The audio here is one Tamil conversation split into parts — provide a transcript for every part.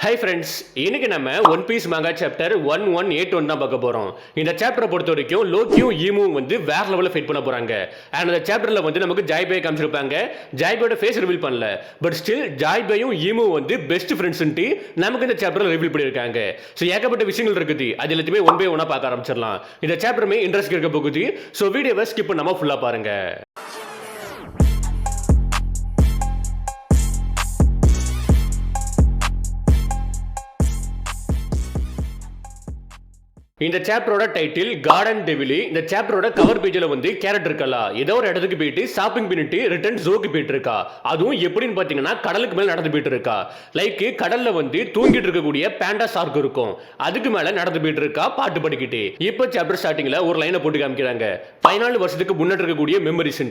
ஹை ஃப்ரெண்ட்ஸ், இன்னைக்கு நம்ம ஒன் பீஸ் மங்கா சாப்டர் 1181 தான் பார்க்க போறோம். இந்த சாப்டரை பொறுத்த வரைக்கும் லோக்கியும் ஈமுவும் வந்து வேற லெவலில் ஃபைட் பண்ண போறாங்க. அண்ட் அந்த சாப்டர்ல வந்து நமக்கு ஜாய்பே காமிச்சிருப்பாங்க. ஜாய்பேயோட ஃபேஸ் ரிவீல் பண்ணல, பட் ஸ்டில் ஜாய்பேயும் ஈமுவும் வந்து பெஸ்ட் ஃப்ரெண்ட்ஸ்ன்ட்டு நமக்கு இந்த சாப்டர்ல ரிவீல் பண்ணியிருக்காங்க. ஸோ ஏகப்பட்ட விஷயங்கள் இருக்குது, அது எல்லாத்தையுமே ஒன் பை ஒன்னா பார்க்க ஆரம்பிச்சிடலாம். இந்த சாப்டருமே இன்ட்ரெஸ்ட் இருக்க போகுது. ஸோ வீடியோவை ஸ்கிப் பண்ணாம ஃபுல்லா பாருங்க. இந்த சாப்டரோட டைட்டில் கார்டன் டெவிலி. இந்த சாப்டரோட கவர் பேஜ்ல வந்து கேரக்டர் இருக்கா ஏதோ ஒரு இடத்துக்கு போயிட்டு ஷாப்பிங் பண்ணிட்டு ரிட்டர்ன் ஜோக்கு போயிட்டு இருக்கா. அதுவும் எப்படின்னு பாத்தீங்கன்னா கடலுக்கு மேல நடந்து போயிட்டு இருக்கா. லைக் கடல்ல வந்து தூங்கிட்டு இருக்கக்கூடிய பேண்டா ஷார்க் இருக்கும், அதுக்கு மேல நடந்து போயிட்டு இருக்கா பாட்டு படிக்கிட்டு. இப்போ சாப்டர் ஸ்டார்டிங்ல ஒரு லைனை போட்டு காமிக்கிறாங்க, 14 வருஷத்துக்கு முன்னாடி இருக்கக்கூடிய மெமரிஸ்.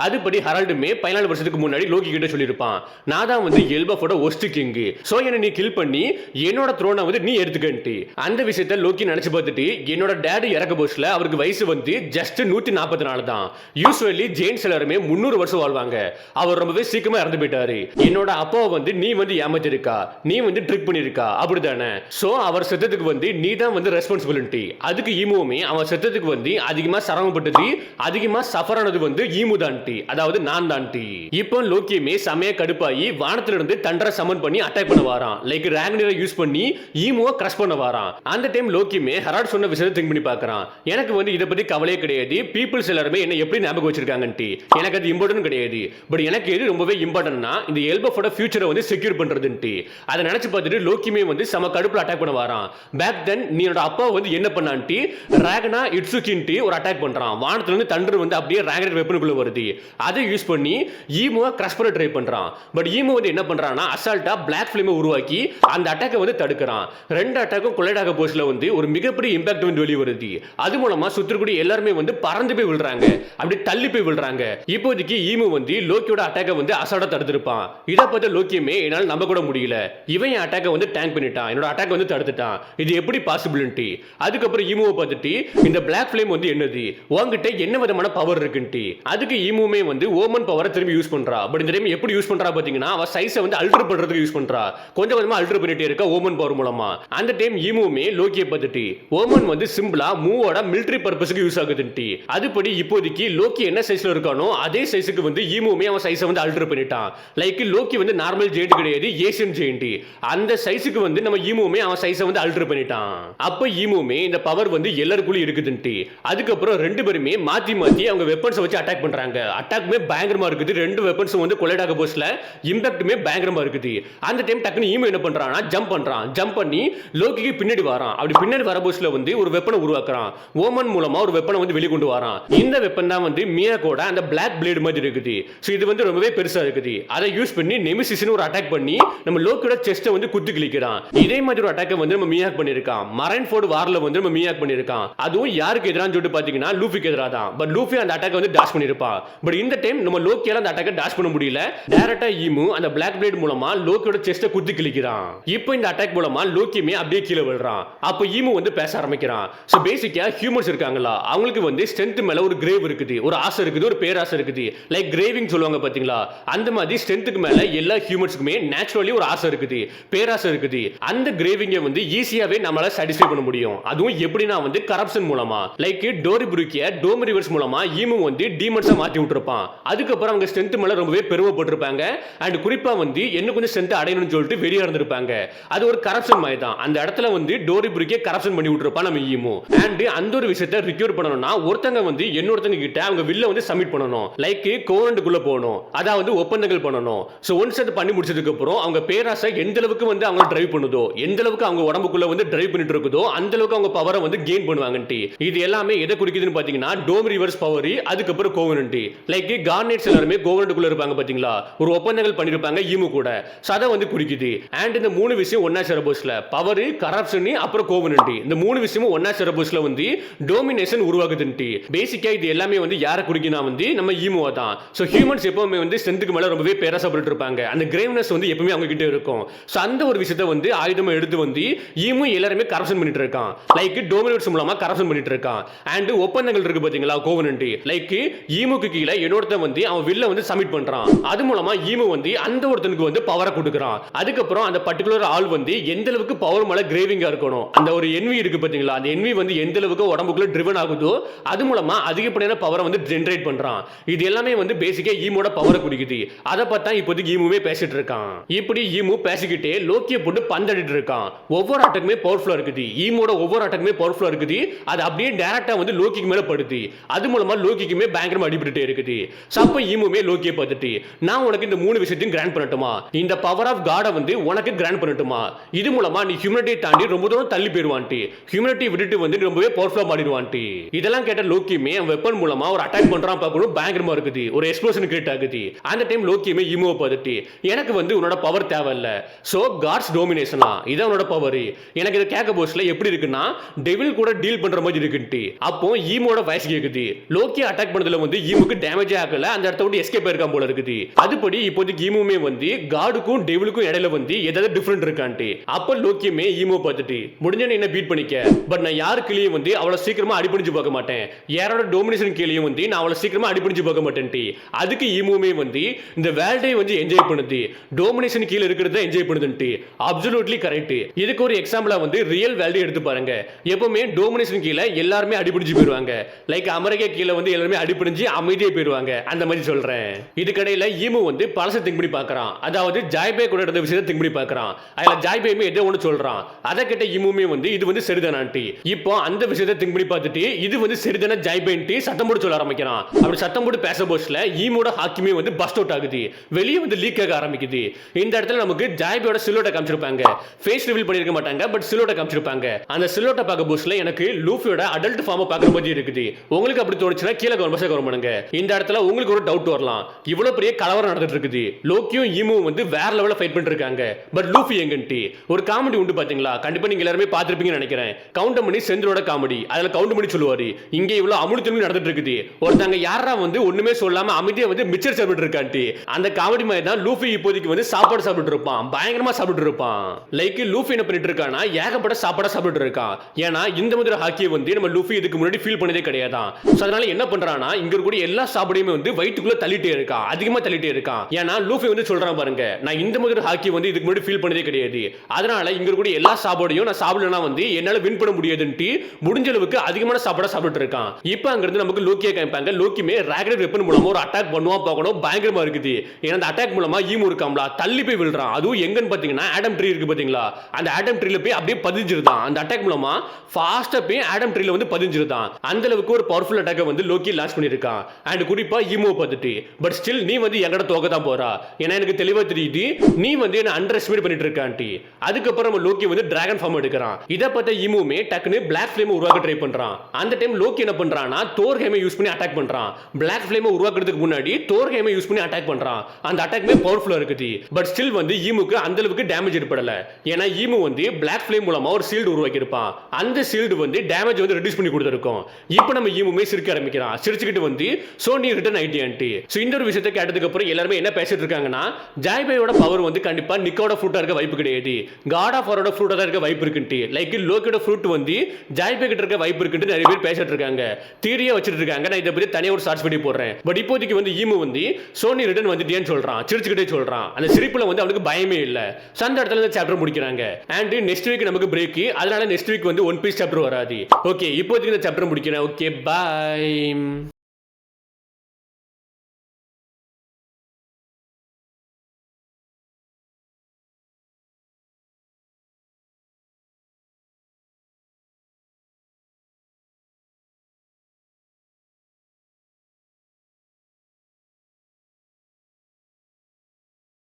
அதுபடி ஹரால்டுமே 14 வருஷத்துக்கு முன்னாடி லோகி கிட்ட சொல்லியிருப்பான், நான் தான் வந்து எல்பாஃபோட ஒஸ்ட் கிங், சோ என்ன நீ கில் பண்ணி என்னோட த்ரோனை வந்து நீ எடுத்துக்கன்ட்டு. அந்த விஷயத்தை லோக்கி நினைச்சு பார்த்து என்னோட டாடி இறக்க போஸ்ட்ல அவருக்கு வயசு வந்து ஜஸ்ட் 144 தான். யூசுவலி ஜெயின்ஸ் எல்லாருமே 300 வருஷம் வாழ்வாங்க. அவர் ரொம்பவே சீக்கிரமா இறந்து போயிட்டாரு. என்னோட அப்பாவை வந்து நீ வந்து ஏமாத்திருக்கா, நீ வந்து ட்ரிக் பண்ணிருக்கா, அப்படிதானே? சோ அவர் செத்ததுக்கு வந்து நீ தான் வந்து ரெஸ்பான்சிபிலிட்டி. அதுக்கு ஈமுவுமே அவன் செத்ததுக்கு வந்து அதிகமா சிரமப்பட்டது, அதிகமா சஃபர் ஆனது வந்து ஈமு தான்டி, அதாவது நான் தான்டி. இப்போ லோக்கியுமே செமையா கடுப்பாகி வானத்துல இருந்து தண்டரை சமன் பண்ணி அட்டாக் பண்ண வாரான். லைக் ராக்னரை யூஸ் பண்ணி ஈமுவை கிரஷ் பண்ண வாரான். அந்த டைம் லோக்கியுமே ஹரால்ட் சொன்ன விஷயத்தை திங்க் பண்ணி பார்க்கறான். எனக்கு வந்து இத பத்தி கவலையே கிடையாது, பீப்பிள்ஸ் எல்லாரும் என்ன எப்படி ஞாபகம் வச்சிருக்காங்கன்ட்டு எனக்கு அது இம்பார்ட்டன்ட் கிடையாது. பட் எனக்கு எது ரொம்பவே இம்பார்ட்டன்ட்னா இந்த எல்பாஃபோட ஃபியூச்சரை வந்து செக்யூர் பண்றதுன்ட்டு. அதை நினைச்சு பார்த்துட்டு லோக்கியுமே வந்து சம கடுப்புல அட்டாக் பண்ண வாரான். பேக் தென் நீயோட அப்பா வந்து என்ன பண்ணான்ட்டு ராகனா இட்சுகின்ட்டு ஒரு அட்டாக் பண்றான். வானத்துல இருந்து தண்டர் வந்து அப்படியே ராகனட் வெப்பனுக்குள்ள வருது. அதை யூஸ் பண்ணி ஈமுவை கிரஷ் பண்ண ட்ரை பண்றான். பட் ஈமு வந்து என்ன பண்றான்னா அசால்ட்டா பிளாக் ஃபிளேமை உருவாக்கி அந்த அட்டாக்கை வந்து தடுக்கிறான். ரெண்டு அட்டாக்கும் கொலைடாக போஸ்ட்ல வந்து ஒரு மிகப்பெரிய இம்பாக்ட் வந்து வெளியே வருது. அது மூலமா சுத்திரக்கூடிய எல்லாருமே வந்து பறந்து போய் விழுறாங்க, அப்படி தள்ளி போய் விழுறாங்க. இப்போதைக்கு ஈமு வந்து லோக்கியோட அட்டாக்கை வந்து அசால்ட்டா தடுத்திருப்பான். இதை பார்த்த லோக்கியுமே என்னால் நம்ப கூட முடியல, இவன் என் அட்டாக்கை வந்து டேங்க் பண்ணிட்டான், என்னோட அட்டாக் வந்து தடுத்துட்டான், இது எப்படி பாசிபிலிட்டி? அதுக்கப்புறம் ஈமுவை பார்த்துட்டு இந்த பிளாக் ஃபிளேம் வந்து என்னது, உங்ககிட்ட என்ன விதமான பவர் இருக்குன்ட்டு. அதுக்கு ஈமுமே வந்து ஓமன் பவரை திரும்பி யூஸ் பண்றா. பட் இந்த டைம் எப்படி யூஸ் பண்றா பாத்தீங்கன்னா அவ சைஸை வந்து அல்டர் பண்றதுக்கு யூஸ் பண்றா. கொஞ்சம் கொஞ்சமா அல்டர் பண்ணிட்டே இருக்க ஓமன் பவர் மூலமா. அந்த டைம் ஈமுமே லோக்கியை பார்த்துட்டு ஓமன் வந்து சிம்பிளா மூவோட மிலிட்டரி பர்பஸ்க்கு யூஸ் ஆகுதுன்ட்டு. அதுபடி இப்போதைக்கு லோக்கி என்ன சைஸ்ல இருக்கானோ அதே சைஸுக்கு வந்து ஈமுமே அவன் சைஸை வந்து அல்டர் பண்ணிட்டான். லைக் லோக்கி வந்து நார்மல் ஜெயிண்ட் கிடையாது, ஏசியன் ஜெயிண்ட். அந்த சைஸுக்கு வந்து நம்ம ஈமுமே அவன் சைஸை வந்து அல்டர் பண்ணிட்டான். அப்ப ஈமுமே இந்த பவர் வந்து எல்லாருக்குள்ளே இருக்குதுன்ட்டு. அதுக்கப்புறம் ரெண்டு பேருமே மாத்தி மாத்தி அவங்க வெப்பன்ஸ் வச்சு அட்டாக் பண்றாங்க. அட்டாக்குமே பயங்கரமா இருக்குது. ரெண்டு வெப்பன்ஸ் வந்து கொலைடாக போஸ்ட்ல இம்பாக்ட்டுமே பயங்கரமா இருக்குது. அந்த டைம் டக்குனு ஈமு என்ன பண்றானா ஜம்ப் பண்றான். ஜம்ப் பண்ணி லோக்கிக்கு பின்னாடி வரான். அப்படி பின்னாடி வர போஸ்ட்ல வந்து ஒரு வெப்பனை உருவாக்குறான். ஓமன் மூலமா ஒரு வெப்பனை வந்து வெளிய கொண்டு வரான். இந்த வெப்பன் தான் வந்து மியாகோட அந்த பிளாக் பிளேட் மாதிரி இருக்குது. சோ இது வந்து ரொம்பவே பெருசா இருக்குது. அதை யூஸ் பண்ணி நெமிசிஸ்னு ஒரு அட்டாக் பண்ணி நம்ம லோக்கியோட செஸ்ட்டை வந்து குத்தி கிழிக்கிறான். இதே மாதிரி ஒரு அட்டாக் வந்து நம்ம மியாக் பண்ணிருக்கான். மரைன்ஃபோர்ட் வார்ல வந்து நம்ம மியாக் பண்ணிருக்கான். அதுவும் யாருக்கு எதிரான்னு சொல்லிட்டு பாத்தீங்கன்னா லூஃபிக்கு எதிரா தான். பட் லூஃபி அந்த அட்டாக் வந்து டாஷ் பண்ணிருப்பான். பட் இந்த டைம் நம்ம லோக்கியால அந்த அட்டாக்கை டாஷ் பண்ண முடியல. டைரக்டா ஈமு அந்த பிளாக் பிளேட் மூலமா லோக்கியோட செஸ்ட்டை குத்தி கிழிக்கிறான். இப்போ இந்த அட்டாக் மூலமா லோக்கியுமே அப்படியே கீழே விழுறான். அப்ப ஈமு வந்து பேச ஆரம்பிக்கிறான். சோ பேசிக்கா ஹியூமன்ஸ் இருக்காங்களா அவங்களுக்கு வந்து ஸ்ட்ரென்த் மேல ஒரு கிரேவ் இருக்குது, ஒரு ஆசை இருக்குது, ஒரு பேராசை இருக்குது. லைக் கிரேவிங் சொல்லுவாங்க பாத்தீங்களா, அந்த மாதிரி ஸ்ட்ரென்த்துக்கு மேல எல்லா ஹியூமன்ஸ்க்குமே நேச்சுரலி ஒரு ஆசை இருக்குது, பேராசை இருக்குது. அந்த கிரேவிங்கை வந்து ஈஸியாவே நம்மளால சாட்டிஸ்ஃபை பண்ண முடியும். அதுவும் எப்படின்னா வந்து கரப்ஷன் மூலமா. லைக் டோரி புருக்கிய டோம் ரிவர்ஸ் மூலமா ஈமு வந்து டீமன்ஸா மாத்தி விட்டுருப்பான். அதுக்கப்புறம் அவங்க ஸ்ட்ரென்த் மேல ரொம்பவே பெருமைப்பட்டிருப்பாங்க. அண்ட் குறிப்பா வந்து என்ன கொஞ்சம் ஸ்ட்ரென்த் அடையணும்னு சொல்லிட்டு வெளியே இருந்திருப்பாங்க. அது ஒரு கரப்ஷன் மாதிரி தான். அந்த இடத்துல வந்து டோரி புருக்கிய கரப்ஷன் பண்ணி விட்டுருப்பான் நம்ம ஈமு. அண்ட் அந்த ஒரு விஷயத்தை ரிக்யூர் பண்ணணும்னா ஒருத்தங்க வந்து இன்னொருத்தங்க கிட்ட அவங்க வில்ல வந்து சப்மிட் பண்ணணும். லைக் கோவனன்ட்குள்ள போகணும், அதாவது ஒப்பந்தங்கள் பண்ணணும். சோ ஒன்ஸ் அது பண்ணி முடிச்சதுக்கு அப்புறம் அவங்க பேராசை எந்த அளவுக்கு வந்து அவங்க டிரைவ் பண்ணுதோ, எந்த அளவுக்கு அவங்க உடம்புக்குள்ள வந்து டிரைவ் பண்ணிட்டு இருக்குதோ அந்த அளவுக்கு அவங்க பவரை வந்து கெயின் பண்ணுவாங்கன்ட்டு. இது எல்லாமே எதை குறிக்குதுன்னு பாத்தீங்கன்னா டோம் ரிவர்ஸ் பவர், அதுக்கப்புறம் கோவனன்ட். லைக் கார்னெட்ஸ் எல்லாரும் கோவனன்ட்குள்ள இருப்பாங்க பாத்தீங்களா, ஒரு ஒப்பந்தங்கள் பண்ணிருப்பாங்க ஈமு கூட. சோ அதை வந்து குறிக்குது. அண்ட் இந்த மூணு விஷயம் ஒன்னா சேர போஸ்ட்ல பவர், கரப்ஷன், அப்புறம் கோவனன்ட், இந்த மூணு மூணு விஷயமும் ஒன்னா சேரபோஸ்ல வந்து டோமினேஷன் உருவாகுதுன்ட்டு. பேசிக்கா இது எல்லாமே வந்து யாரை குறிக்கினா வந்து நம்ம ஈமோ தான். ஸோ ஹியூமன்ஸ் எப்பவுமே வந்து ஸ்ட்ரென்த்துக்கு மேல ரொம்பவே பேராசப்பட்டு இருப்பாங்க. அந்த கிரேவ்னஸ் வந்து எப்பவுமே அவங்க கிட்ட இருக்கும். ஸோ அந்த ஒரு விஷயத்தை வந்து ஆயுதமா எடுத்து வந்து ஈமோ எல்லாருமே கரப்ஷன் பண்ணிட்டு இருக்கான். லைக் டோமினேட்ஸ் மூலமா கரப்ஷன் பண்ணிட்டு இருக்கான். அண்ட் ஒப்பந்தங்கள் இருக்கு பாத்தீங்களா, கோவனன்ட். லைக் ஈமுக்கு கீழே இன்னொருத்தன் வந்து அவன் வில்ல வந்து சப்மிட் பண்றான். அது மூலமா ஈமோ வந்து அந்த ஒருத்தனுக்கு வந்து பவரை கொடுக்குறான். அதுக்கப்புறம் அந்த பர்டிகுலர் ஆள் வந்து எந்த அளவுக்கு பவர் மேல கிரேவிங்கா இருக்கணும், அந்த ஒரு என்வி இருக்கு பாத்தீங்களா, அந்த என்வி வந்து எந்த அளவுக்கு உடம்புக்குள்ள ட்ரிவன் ஆகுதோ அது மூலமா அதிகப்படியான பவரை வந்து ஜெனரேட் பண்றான். இது எல்லாமே வந்து பேசிக்கா ஈமோட பவரை குடிக்குது. அதை பார்த்தா இப்போதைக்கு ஈமுவே பேசிட்டு இருக்கான். இப்படி ஈமு பேசிக்கிட்டே லோக்கியை போட்டு பந்தடிட்டு இருக்கான். ஒவ்வொரு அட்டாக்குமே பவர்ஃபுல்லா இருக்குது. ஈமோட ஒவ்வொரு அட்டாக்குமே பவர்ஃபுல்லா இருக்குது. அது அப்படியே டைரக்டா வந்து லோக்கிக்கு மேல படுது. அது மூலமா லோக்கிக்குமே பயங்கரமா அடிபட்டுட்டே இருக்குது. சப்ப ஈமுமே லோக்கியை பார்த்துட்டு, நான் உனக்கு இந்த மூணு விஷயத்தையும் கிராண்ட் பண்ணட்டுமா, இந்த பவர் ஆஃப் காடை வந்து உனக்கு கிராண்ட் பண்ணட்டுமா, இது மூலமா நீ ஹியூமனிட்டியை தாண்டி ரொம்ப தூரம் தள்ளி போயிடுவான்ட்டு, ஹியூமனிட்டி விட்டுட்டு வந்து ரொம்பவே பவர்ஃபுல்லா மாறிடுவான்ட்டு. இதெல்லாம் கேட்ட லோக்கியுமே அவன் வெப்பன் மூலமா ஒரு அட்டாக் பண்றான் பார்க்கணும், பயங்கரமா இருக்குது. ஒரு எக்ஸ்ப்ளோஷன் கிரியேட் ஆகுது. அந்த டைம் லோக்கியுமே ஈமோவை பார்த்துட்டு, எனக்கு வந்து உன்னோட பவர் தேவையில்ல, சோ காட்ஸ் டோமினேஷனா இதான் உன்னோட பவர். எனக்கு இது கேட்க போஸ்ட்ல எப்படி இருக்குன்னா டெவில் கூட டீல் பண்ற மாதிரி இருக்குன்ட்டு. அப்போ ஈமோட வாய்ஸ் கேக்குது. லோக்கி அட்டாக் பண்ணதுல வந்து ஈமுக்கு டேமேஜ் ஆகல, அந்த இடத்த விட்டு எஸ்கேப் ஆயிருக்கான் போல இருக்குது. அதுபடி இப்போதைக்கு ஈமுமே வந்து காடுக்கும் டெவிலுக்கும் இடையில வந்து ஏதாவது டிஃபரெண்ட் இருக்கான்ட்டு. அப்ப லோக்கியுமே ஈமோ பார்த்துட்டு, முடிஞ்ச என்ன பீட் பண்ணிக்க, பட் நான் யாரு கீழேயும் வந்து அவ்வளவு சீக்கிரமா அடிபடிஞ்சு பார்க்க மாட்டேன், யாரோட டோமினேஷன் கீழேயும் வந்து நான் அவ்வளவு சீக்கிரமா அடிபடிஞ்சு பார்க்க மாட்டேன்ட்டு. அதுக்கு ஈமுமே வந்து இந்த வேர்ல்டே வந்து என்ஜாய் பண்ணுது, டோமினேஷன் கீழே இருக்கிறத என்ஜாய் பண்ணுதுன்ட்டு. Absolutely correct. இதுக்கு ஒரு எக்ஸாம்பிளா வந்து ரியல் வேர்ல்டு எடுத்து பாருங்க. எப்பவுமே டோமினேஷன் கீழே எல்லாருமே அடிபடிஞ்சு போயிருவாங்க. லைக் அமெரிக்கா கீழே வந்து எல்லாருமே அடிபடிஞ்சு அமைதியே போயிருவாங்க. அந்த மாதிரி சொல்றேன். இதுக்கடையில ஈமு வந்து பழச திங்க் பண்ணி பார்க்கறான். அதாவது ஜாய்பே கூட இருந்த விஷயத்தை திங்க் பண்ணி பார்க்கறான். அதுல ஜாய்பேமே ஏதோ ஒன்று சொல்றான். அதை கேட்ட ஈமுமே வந்து இது வந்து சரிதானான்ட்டு. இப்போ அந்த விஷயத்தை திங்க் பண்ணி பார்த்துட்டு இது வந்து சரிதான ஜாய்பேன்ட்டு சத்தம் போட்டு சொல்ல ஆரம்பிக்கிறான். அப்படி சத்தம் போட்டு பேச போஸ்ட்ல ஈமோட ஹாக்கிமே வந்து பஸ்ட் அவுட் ஆகுது. வெளியே வந்து லீக் ஆக ஆரம்பிக்குது. இந்த இடத்துல நமக்கு ஜாய்பேயோட சிலோட்டை காமிச்சிருப்பாங்க. ஃபேஸ் ரிவீல் பண்ணிருக்க மாட்டாங்க, பட் சிலோட்டை காமிச்சிருப்பாங்க. அந்த சிலோட்டை பார்க்க போஸ்ட்ல எனக்கு லூஃபியோட அடல்ட் ஃபார்மை பார்க்குற மாதிரி இருக்குது. உங்களுக்கு அப்படி தோணுச்சுன்னா கீழே கமெண்ட்ஸ்ல கமெண்ட் பண்ணுங்க. இந்த இடத்துல உங்களுக்கு ஒரு டவுட் வரலாம், இவ்வளவு பெரிய கலவரம் நடந்துட்டு இருக்குது, லோக்கியும் ஈமுவும் வந்து வேற லெவல்ல ஃபைட் பண்ணிட்டு இருக்காங்க, பட் லூஃபி எங்கன்ட்டு ஒரு காமெடி உண்டு பாத்தீங்களா, கண்டிப்பா நீங்க எல்லாரும் பார்த்திருப்பீங்கன்னு நினைக்கிறேன். கவுண்ட் பண்ணி செந்திலோட காமெடி, அதுல கவுண்ட் பண்ணி சொல்லுவாரு, இங்க இவ்வளவு அமுழுத்தலும் நடந்துட்டு இருக்குது, ஒருத்தங்க யாரா வந்து ஒண்ணுமே சொல்லாம அமைதியா வந்து மிச்சர் சாப்பிட்டு இருக்கான்ட்டு. அந்த காமெடி மாதிரி தான் லூஃபி இப்போதைக்கு வந்து சாப்பாடு சாப்பிட்டு இருப்பான், பயங்கரமா சாப்பிட்டு இருப்பான். லைக் லூஃபி என்ன பண்ணிட்டு இருக்கானா ஏகப்பட்ட சாப்பாட சாப்பிட்டு இருக்கான். ஏன்னா இந்த மாதிரி ஹாக்கியை வந்து நம்ம லூஃபி இதுக்கு முன்னாடி ஃபீல் பண்ணதே கிடையாதான். அதனால என்ன பண்றானா இங்க கூட எல்லா சாப்பாடையுமே வந்து வயிற்றுக்குள்ள தள்ளிட்டே இருக்கான், அதிகமா தள்ளிட்டே இருக்கான். ஏன்னா லூஃபி வந்து சொல்றான் பாருங்க, நான் இந்த மாதிரி ஹாக்கி வந்து இதுக்கு முன்னாடி ஃபீல் பண்ணதே கிடையாது, அதனால இங்க கூட எல்லா சாப்பாடையும் நான் சாப்பிடலனா வந்து என்னால வின் பண்ண முடியாதுன்ட்டு முடிஞ்ச அளவுக்கு அதிகமான சாப்பாட சாப்பிட்டு இருக்கான். இப்போ அங்க இருந்து நமக்கு லோக்கியை காமிப்பாங்க. லோக்கிமே ராகனட் வெப்பன் மூலமா ஒரு அட்டாக் பண்ணுவான் பார்க்கணும், பயங்கரமா இருக்குது. ஏன்னா அந்த அட்டாக் மூலமா ஈமு இருக்காம்ல தள்ளி போய் விழுறான். அதுவும் எங்கன்னு பாத்தீங்கன்னா ஆடம் ட்ரீ இருக்கு பாத்தீங்களா, அந்த ஆடம் ட்ரீல போய் அப்படியே பதிஞ்சிருதான். அந்த அட்டாக் மூலமா ஃபாஸ்டா போய் ஆடம் ட்ரீல வந்து பதிஞ்சிருதான். அந்த அளவுக்கு ஒரு பவர்ஃபுல் அட்டாக் வந்து லோக்கி லான்ச் பண்ணிருக்கான். அண்ட் குறிப்பா ஈமோ பார்த்துட்டு, பட் ஸ்டில் நீ வந்து எங்கட தோக்க தான் போறா, ஏன்னா எனக்கு தெளிவா தெரியுது நீ வந்து என்ன அண்டர் எஸ்டிமேட் பண்ணிட்டு இருக்கான்ட்டி. அதுக்கப்புறம் நம்ம லோக்கி வந்து டிராகன் ஃபார்ம் எடுக்கிறான். இதை பார்த்த ஈமுமே டக்குன்னு பிளாக் ஃப்ளேம் உருவாக்க ட்ரை பண்றான். அந்த டைம் லோக்கி என்ன பண்றான்னா தோர் ஹேமை யூஸ் பண்ணி அட்டாக் பண்றான். பிளாக் ஃப்ளேம் உருவாக்குறதுக்கு முன்னாடி தோர் ஹேமை யூஸ் பண்ணி அட்டாக் பண்றான். அந்த அட்டாக்மே பவர்ஃபுல்லா இருக்குது, பட் ஸ்டில் வந்து ஈமுக்கு அந்த அளவுக்கு டேமேஜ் ஏற்படல. ஏன்னா ஈமு வந்து பிளாக் ஃப்ளேம் மூலமா ஒரு ஷீல்டு உருவாக்கி இருப்பான். அந்த ஷீல்டு வந்து டேமேஜ் வந்து ரெடியூஸ் பண்ணி கொடுத்திருக்கும். இப்போ நம்ம ஈமுமே சிரிக்க ஆரம்பிக்கிறான். சிரிச்சுக்கிட்டு வந்து சோ நீ ரிட்டர்ன் ஐடியான்ட்டு. சோ இந்த ஒரு விஷயத்தை கேட்டதுக்கு அப்புறம் எல்லாரும் என்ன பேசிட்டு இருக்காங்கன்னா ஜாய்பேயோட பவர் வந்து கண்டிப்பா நிக்கோட ஃப்ரூட்டா இருக்க வாய்ப்பு கிடையாது, காட் ஆஃப் வாரோட ஃப்ரூட்டா தான் இருக்க வாய்ப்பு இருக்குன்ட்டு. லைக் லோக்கியோட ஃப்ரூட் வந்து ஜாய்பே கிட்ட இருக்க வாய்ப்பு இருக்குன்ட்டு நிறைய பேர் பேசிட்டு இருக்காங்க, தியரியா வச்சிட்டு இருக்காங்க. நான் இதை பத்தி தனியா ஒரு ஷார்ட்ஸ் வீடியோ போடுறேன். பட் இப்போதைக்கு வந்து ஈமு வந்து சோனி ரிட்டர்ன் வந்துட்டேன்னு சொல்றான், சிரிச்சுக்கிட்டே சொல்றான். அந்த சிரிப்புல வந்து அவனுக்கு பயமே இல்ல. அந்த இடத்துல இந்த சாப்டர் முடிக்கிறாங்க. அண்ட் நெக்ஸ்ட் வீக் நமக்கு பிரேக், அதனால நெக்ஸ்ட் வீக் வந்து ஒன் பீஸ் சாப்டர் வராது. ஓகே இப்போதைக்கு இந்த சாப்டர் முடிக்கிறேன். Okay bye.